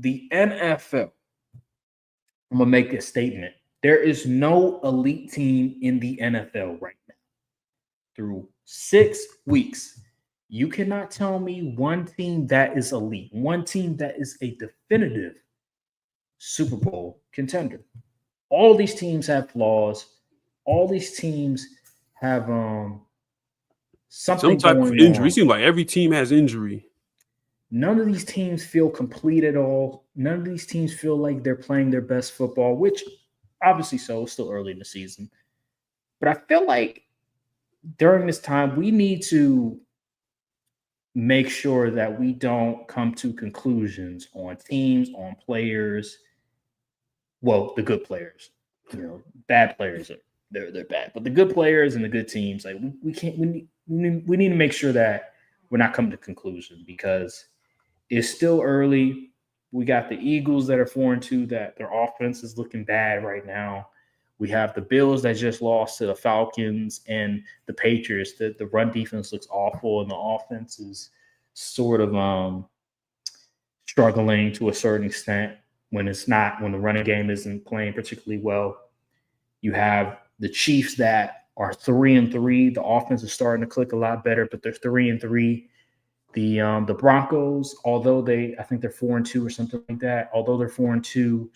the NFL, I'm going to make a statement. There is no elite team in the NFL right now. Through 6 weeks, you cannot tell me one team that is elite, one team that is a definitive Super Bowl contender. All these teams have flaws. All these teams have some something type of going injury. It on. seems like every team has injury. None of these teams feel complete at all. None of these teams feel like they're playing their best football, which obviously so. It's still early in the season. But I feel like during this time, we need to make sure that we don't come to conclusions on teams, on players. Well, the good players, bad players they're bad, but the good players and the good teams, like we can't we need to make sure that we're not coming to conclusion because it's still early. We got the Eagles that are 4-2, that their offense is looking bad right now. We have the Bills that just lost to the Falcons and the Patriots. The run defense looks awful and the offense is sort of struggling to a certain extent when the running game isn't playing particularly well. You have the Chiefs that are 3-3. The offense is starting to click a lot better, but they're 3-3. The Broncos, although I think they're 4-2 or something like that. Although they're 4-2,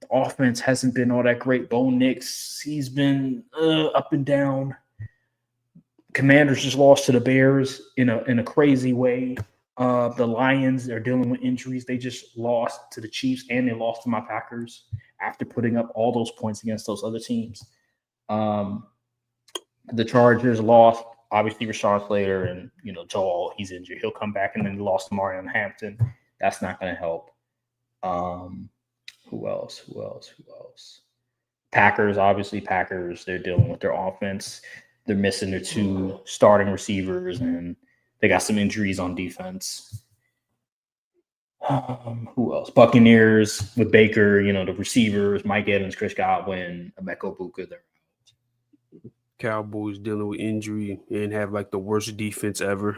the offense hasn't been all that great. Bo Nix, he's been up and down. Commanders just lost to the Bears in a crazy way. The Lions are dealing with injuries. They just lost to the Chiefs and they lost to my Packers after putting up all those points against those other teams. The Chargers lost, obviously, Rashawn Slater and, Joel, he's injured. He'll come back, and then they lost to Marion Hampton. That's not going to help. Who else? Packers, they're dealing with their offense. They're missing their 2 starting receivers, and they got some injuries on defense. Who else? Buccaneers with Baker, the receivers, Mike Evans, Chris Godwin, Emeka Buka. Cowboys dealing with injury and have like the worst defense ever.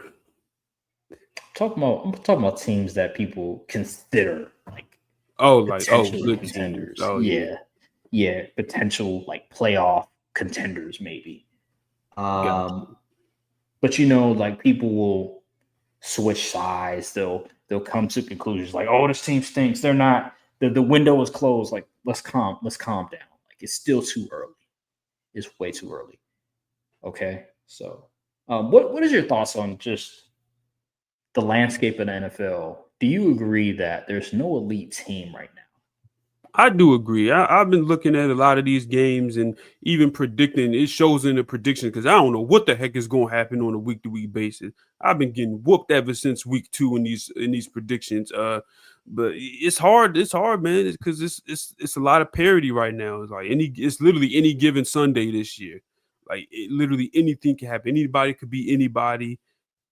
I'm talking about teams that people consider good contenders. Teams. Oh yeah, potential like playoff contenders maybe. But people will switch sides. They'll come to conclusions like, oh, this team stinks. They're not. The window is closed. Like let's calm down. Like it's still too early. It's way too early. Okay, so what is your thoughts on just the landscape of the NFL? Do you agree that there's no elite team right now? I do agree. I've been looking at a lot of these games and even predicting. It shows in the prediction because I don't know what the heck is going to happen on a week-to-week basis. I've been getting whooped ever since week 2 in these predictions. But it's hard. It's hard, man, because it's a lot of parity right now. It's literally any given Sunday this year. Like literally anything can happen. Anybody could be anybody,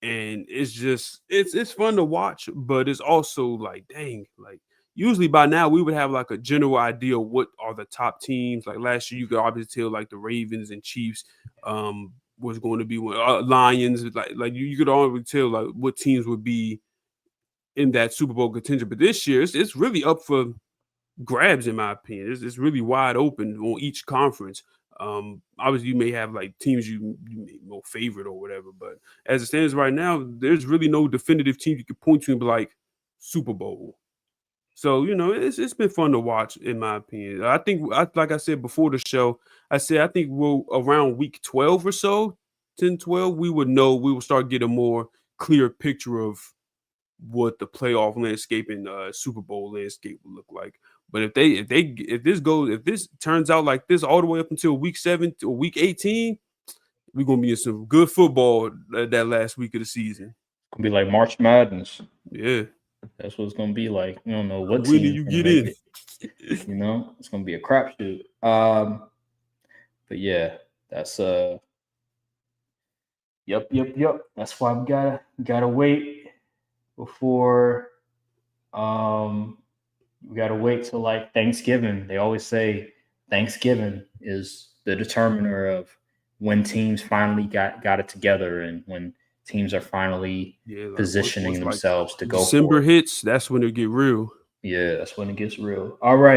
and it's fun to watch. But it's also like, dang, like. Usually by now we would have like a general idea of what are the top teams. Like last year, you could obviously tell like the Ravens and Chiefs was going to be Lions. Like you could already tell like what teams would be in that Super Bowl contention. But this year, it's really up for grabs in my opinion. It's really wide open on each conference. Obviously, you may have like teams you may more favorite or whatever. But as it stands right now, there's really no definitive team you could point to and be like Super Bowl. So, it's been fun to watch, in my opinion. I think, like I said before the show, I think we'll around week 12 or so, 10, 12, we will start getting a more clear picture of what the playoff landscape and Super Bowl landscape will look like. But if this turns out like this all the way up until week 7 or week 18, we're going to be in some good football that last week of the season. It's going to be like March Madness. Yeah. That's what it's going to be like. You don't know what team you get in. It's going to be a crapshoot. But yeah, that's yep. That's why we gotta wait before we gotta wait till like Thanksgiving. They always say Thanksgiving is the determiner of when teams finally got it together and when teams are finally positioning themselves to go. December hits, that's when it get real. Yeah, that's when it gets real. All right.